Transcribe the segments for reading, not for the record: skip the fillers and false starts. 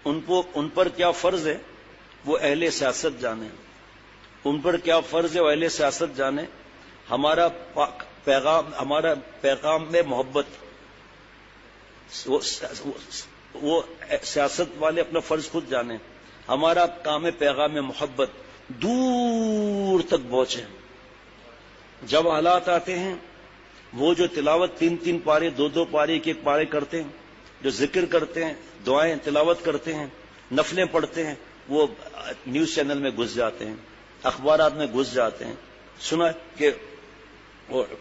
ان پر کیا فرض ہے وہ اہل سیاست جانے، ان پر کیا فرض ہے وہ اہل سیاست جانے. ہمارا پیغام میں محبت، وہ سیاست والے اپنا فرض خود جانے. ہمارا کام پیغام میں محبت دور تک پہنچے. جب حالات آتے ہیں وہ جو تلاوت 3 پارے 2 پارے 1 پارے کرتے ہیں، جو ذکر کرتے ہیں، دعائیں تلاوت کرتے ہیں، نفلیں پڑھتے ہیں، وہ نیوز چینل میں گھس جاتے ہیں، اخبارات میں گھس جاتے ہیں. سنا کہ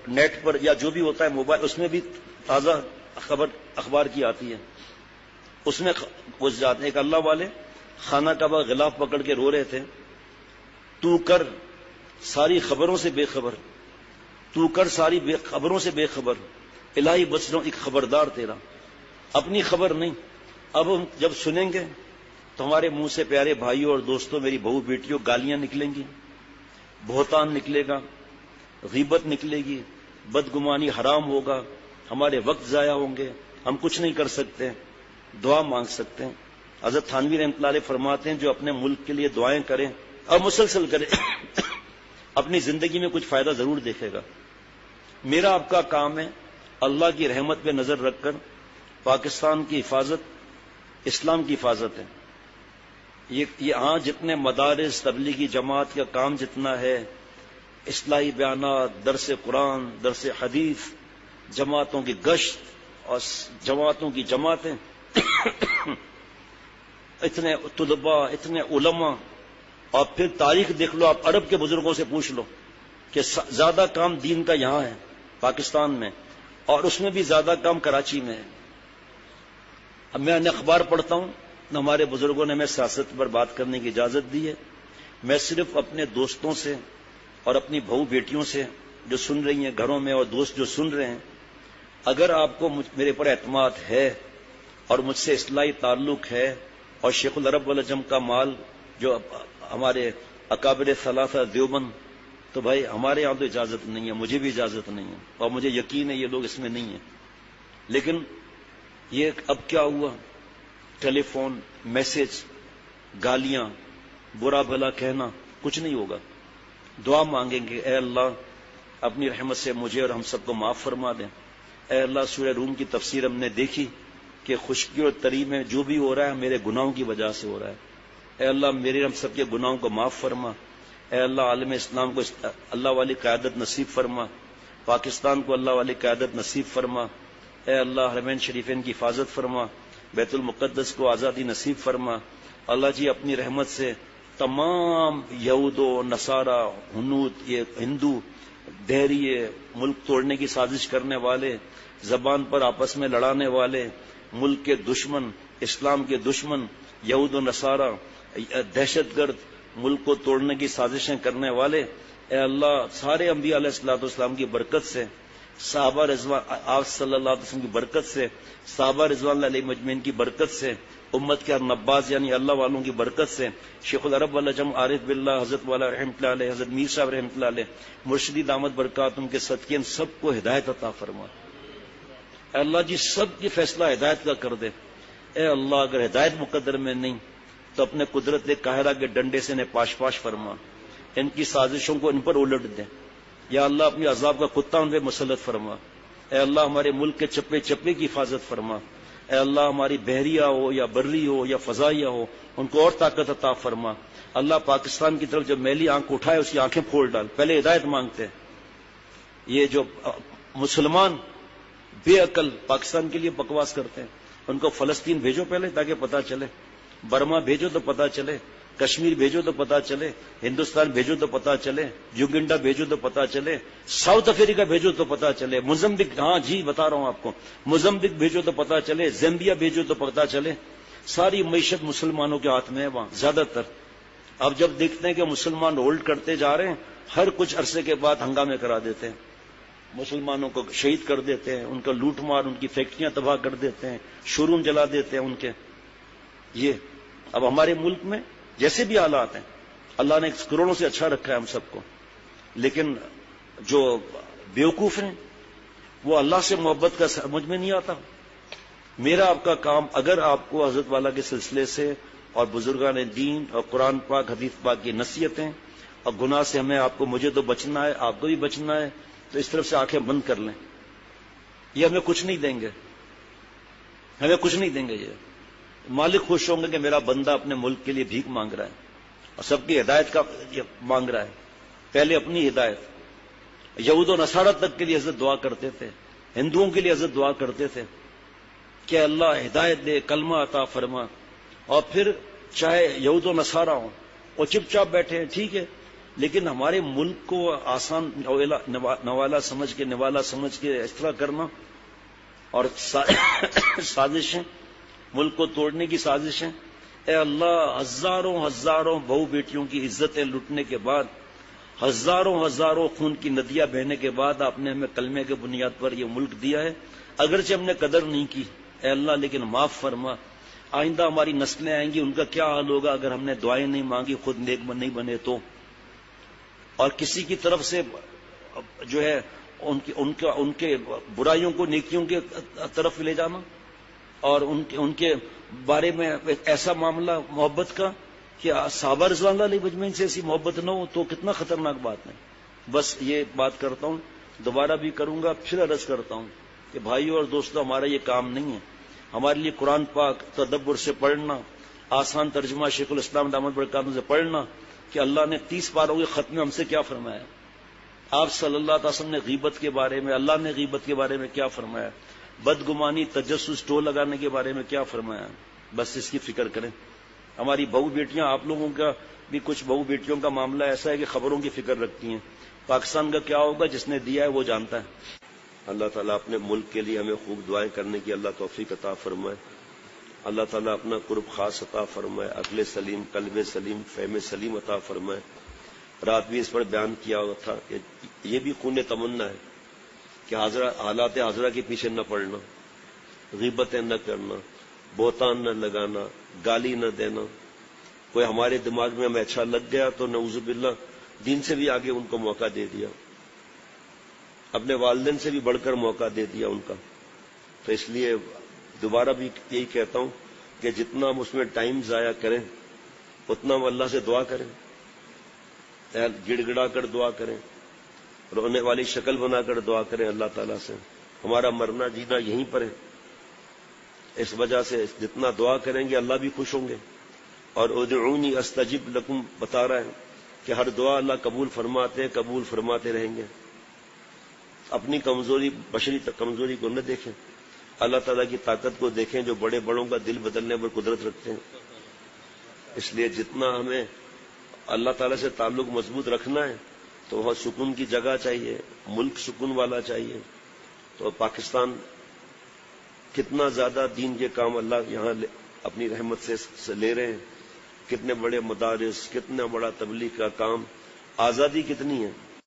نیٹ پر یا جو بھی ہوتا ہے موبائل، اس میں بھی تازہ خبر اخبار کی آتی ہے، اس میں گھس جاتے ہیں. ایک اللہ والے خانہ کعبہ غلاف پکڑ کے رو رہے تھے. تو کر ساری خبروں سے بے خبر، تو کر ساری خبروں سے بے خبر، الہی بچ رہا ہوں ایک خبردار تیرا، اپنی خبر نہیں. اب ہم جب سنیں گے تو ہمارے منہ سے پیارے بھائیوں اور دوستوں، میری بہو بیٹیوں، گالیاں نکلیں گی، بہتان نکلے گا، غیبت نکلے گی، بدگمانی حرام ہوگا، ہمارے وقت ضائع ہوں گے. ہم کچھ نہیں کر سکتے، دعا مانگ سکتے ہیں. حضرت تھانوی رحمۃ اللہ علیہ فرماتے ہیں جو اپنے ملک کے لیے دعائیں کریں اور مسلسل کریں اپنی زندگی میں کچھ فائدہ ضرور دیکھے گا. میرا آپ کا کام ہے اللہ کی رحمت پہ نظر رکھ کر پاکستان کی حفاظت، اسلام کی حفاظت ہے. یہاں جتنے مدارس، تبلیغی جماعت کا کام جتنا ہے، اصلاحی بیانات، درس قرآن، درس حدیث، جماعتوں کی گشت اور جماعتوں کی جماعتیں اتنے طلباء، اتنے علماء. اور پھر تاریخ دیکھ لو آپ، عرب کے بزرگوں سے پوچھ لو کہ زیادہ کام دین کا یہاں ہے پاکستان میں، اور اس میں بھی زیادہ کام کراچی میں ہے. اب میں اخبار پڑھتا ہوں، ہمارے بزرگوں نے ہمیں سیاست پر بات کرنے کی اجازت دی ہے. میں صرف اپنے دوستوں سے اور اپنی بہو بیٹیوں سے جو سن رہی ہیں گھروں میں، اور دوست جو سن رہے ہیں، اگر آپ کو میرے پر اعتماد ہے اور مجھ سے اصلاحی تعلق ہے، اور شیخ العرب والعجم کا مال جو ہمارے اکابر ثلاثہ دیوبند، تو بھائی ہمارے یہاں تو اجازت نہیں ہے، مجھے بھی اجازت نہیں ہے، اور مجھے یقین ہے یہ لوگ اس میں نہیں ہیں. لیکن یہ اب کیا ہوا، ٹیلی فون، میسج، گالیاں، برا بھلا کہنا، کچھ نہیں ہوگا. دعا مانگیں گے، اے اللہ اپنی رحمت سے مجھے اور ہم سب کو معاف فرما دیں. اے اللہ سورہ روم کی تفسیر ہم نے دیکھی کہ خشکی اور تری میں جو بھی ہو رہا ہے میرے گناہوں کی وجہ سے ہو رہا ہے. اے اللہ میرے ہم سب کے گناہوں کو معاف فرما. اے اللہ عالم اسلام کو اللہ والی قیادت نصیب فرما، پاکستان کو اللہ والی قیادت نصیب فرما. اے اللہ حرمین شریفین کی حفاظت فرما، بیت المقدس کو آزادی نصیب فرما. اللہ جی اپنی رحمت سے تمام یہود و نصارہ، ہنود، یہ ہندو دہریے، ملک توڑنے کی سازش کرنے والے، زبان پر آپس میں لڑانے والے، ملک کے دشمن، اسلام کے دشمن، یہود و نصارہ، دہشت گرد، ملک کو توڑنے کی سازشیں کرنے والے، اے اللہ سارے انبیاء علیہ الصلوۃ والسلام کی برکت سے، صحابہ رضوان آپ صلی اللہ علیہ وسلم کی برکت سے، صحابہ رضوان اللہ علیہ مجمعین کی برکت سے، امت کے ہر نباز یعنی اللہ والوں کی برکت سے، شیخ العرب والعجم عارف باللہ حضرت والا رحمۃ اللہ علیہ، حضرت میر صاحب رحمۃ اللہ علیہ، مرشدی دامت برکاتہم کے صدقے ان سب کو ہدایت عطا فرما. اے اللہ جی سب کی فیصلہ ہدایت کا کر دے. اے اللہ اگر ہدایت مقدر میں نہیں تو اپنے قدرت قاہرہ کے ڈنڈے سے انہیں پاش پاش فرما، ان کی سازشوں کو ان پر الٹ دے. یا اللہ اپنی عذاب کا کتا ان پہ مسلط فرما. اے اللہ ہمارے ملک کے چپے چپے کی حفاظت فرما. اے اللہ ہماری بحریہ ہو یا بری ہو یا فضائیہ ہو ان کو اور طاقت عطا فرما. اللہ پاکستان کی طرف جب میلی آنکھ اٹھائے اس کی آنکھیں پھوڑ ڈال. پہلے ہدایت مانگتے ہیں. یہ جو مسلمان بے عقل پاکستان کے لیے بکواس کرتے ہیں ان کو فلسطین بھیجو پہلے تاکہ پتہ چلے، برما بھیجو تو پتہ چلے، کشمیر بھیجو تو پتہ چلے، ہندوستان بھیجو تو پتہ چلے، یوگنڈا بھیجو تو پتہ چلے، ساؤتھ افریقہ بھیجو تو پتہ چلے، موزمبیق، ہاں جی بتا رہا ہوں آپ کو، موزمبیق بھیجو تو پتہ چلے، زیمبیا بھیجو تو پتہ چلے. ساری معیشت مسلمانوں کے ہاتھ میں ہے وہاں زیادہ تر. اب جب دیکھتے ہیں کہ مسلمان ہولڈ کرتے جا رہے ہیں، ہر کچھ عرصے کے بعد ہنگامے کرا دیتے ہیں، مسلمانوں کو شہید کر دیتے ہیں، ان کا لوٹ مار، ان کی فیکٹریاں تباہ کر دیتے ہیں، شو روم جلا دیتے ہیں ان کے. یہ اب ہمارے ملک میں جیسے بھی حالات ہیں اللہ نے کروڑوں سے اچھا رکھا ہے ہم سب کو، لیکن جو بیوقوف ہیں وہ اللہ سے محبت کا سمجھ میں نہیں آتا. میرا آپ کا کام، اگر آپ کو حضرت والا کے سلسلے سے اور بزرگان دین اور قرآن پاک حدیث پاک کی نصیحتیں اور گناہ سے مجھے تو بچنا ہے، آپ کو بھی بچنا ہے، تو اس طرف سے آنکھیں بند کر لیں. یہ ہمیں کچھ نہیں دیں گے، ہمیں کچھ نہیں دیں گے. یہ مالک خوش ہوں گے کہ میرا بندہ اپنے ملک کے لیے بھیک مانگ رہا ہے اور سب کی ہدایت کا مانگ رہا ہے. پہلے اپنی ہدایت. یہود و نصارہ تک کے لیے حضرت دعا کرتے تھے، ہندوؤں کے لیے حضرت دعا کرتے تھے کہ اللہ ہدایت دے، کلمہ عطا فرما. اور پھر چاہے یہود و نصارہ ہوں وہ چپ چاپ بیٹھے ہیں، ٹھیک ہے، لیکن ہمارے ملک کو آسان نوالا سمجھ کے اس طرح کرنا اور سازشیں، ملک کو توڑنے کی سازشیں. اے اللہ، ہزاروں بہو بیٹیوں کی عزتیں لوٹنے کے بعد، ہزاروں خون کی ندیاں بہنے کے بعد آپ نے ہمیں کلمے کے بنیاد پر یہ ملک دیا ہے. اگرچہ ہم نے قدر نہیں کی اے اللہ، لیکن معاف فرما. آئندہ ہماری نسلیں آئیں گی، ان کا کیا حال ہوگا اگر ہم نے دعائیں نہیں مانگی، خود نیک نہیں بنے تو. اور کسی کی طرف سے جو ہے ان کے برائیوں کو نیکیوں کے طرف لے جانا اور ان کے بارے میں ایسا معاملہ محبت کا کہ صحابہ رضوان اللہ علیہ مجمعین سے ایسی محبت نہ ہو تو کتنا خطرناک بات ہے. بس یہ بات کرتا ہوں، دوبارہ بھی کروں گا، پھر عرض کرتا ہوں کہ بھائیوں اور دوستوں، ہمارا یہ کام نہیں ہے. ہمارے لیے قرآن پاک تدبر سے پڑھنا، آسان ترجمہ شیخ الاسلام دامت برکاتہ سے پڑھنا کہ اللہ نے 30 پاروں کے ختم میں ہم سے کیا فرمایا، آپ صلی اللہ علیہ وسلم نے غیبت کے بارے میں، اللہ نے غیبت کے بارے میں کیا فرمایا، بدگمانی تجسس ٹول لگانے کے بارے میں کیا فرمایا. بس اس کی فکر کریں. ہماری بہو بیٹیاں، آپ لوگوں کا بھی کچھ بہو بیٹیوں کا معاملہ ایسا ہے کہ خبروں کی فکر رکھتی ہیں. پاکستان کا کیا ہوگا جس نے دیا ہے وہ جانتا ہے. اللہ تعالیٰ اپنے ملک کے لیے ہمیں خوب دعائیں کرنے کی اللہ توفیق عطا فرمائے. اللہ تعالیٰ اپنا قرب خاص عطا فرمائے، عقل سلیم، قلب سلیم، فہم سلیم عطا فرمائے. رات بھی اس پر بیان کیا ہوا تھا کہ یہ بھی خون تمنا ہے کہ حالات حاضرہ کے پیچھے نہ پڑنا، غیبتیں نہ کرنا، بہتان نہ لگانا، گالی نہ دینا. کوئی ہمارے دماغ میں ہمیں اچھا لگ گیا تو نعوذ باللہ دین سے بھی آگے ان کو موقع دے دیا، اپنے والدین سے بھی بڑھ کر موقع دے دیا ان کا. تو اس لیے دوبارہ بھی یہی کہتا ہوں کہ جتنا ہم اس میں ٹائم ضائع کریں اتنا ہم اللہ سے دعا کریں، گڑ گڑا کر دعا کریں، رونے والی شکل بنا کر دعا کریں اللہ تعالیٰ سے. ہمارا مرنا جینا یہیں پر ہے. اس وجہ سے جتنا دعا کریں گے اللہ بھی خوش ہوں گے. اور ادعونی استجب لکم بتا رہا ہے کہ ہر دعا اللہ قبول فرماتے رہیں گے. اپنی کمزوری، بشری کمزوری کو نہ دیکھیں، اللہ تعالیٰ کی طاقت کو دیکھیں جو بڑے بڑوں کا دل بدلنے پر قدرت رکھتے ہیں. اس لیے جتنا ہمیں اللہ تعالیٰ سے تعلق مضبوط رکھنا ہے تو وہاں سکون کی جگہ چاہیے، ملک سکون والا چاہیے. تو پاکستان کتنا زیادہ دین کے کام اللہ یہاں اپنی رحمت سے لے رہے ہیں، کتنے بڑے مدارس، کتنا بڑا تبلیغ کا کام. آزادی کتنی ہے،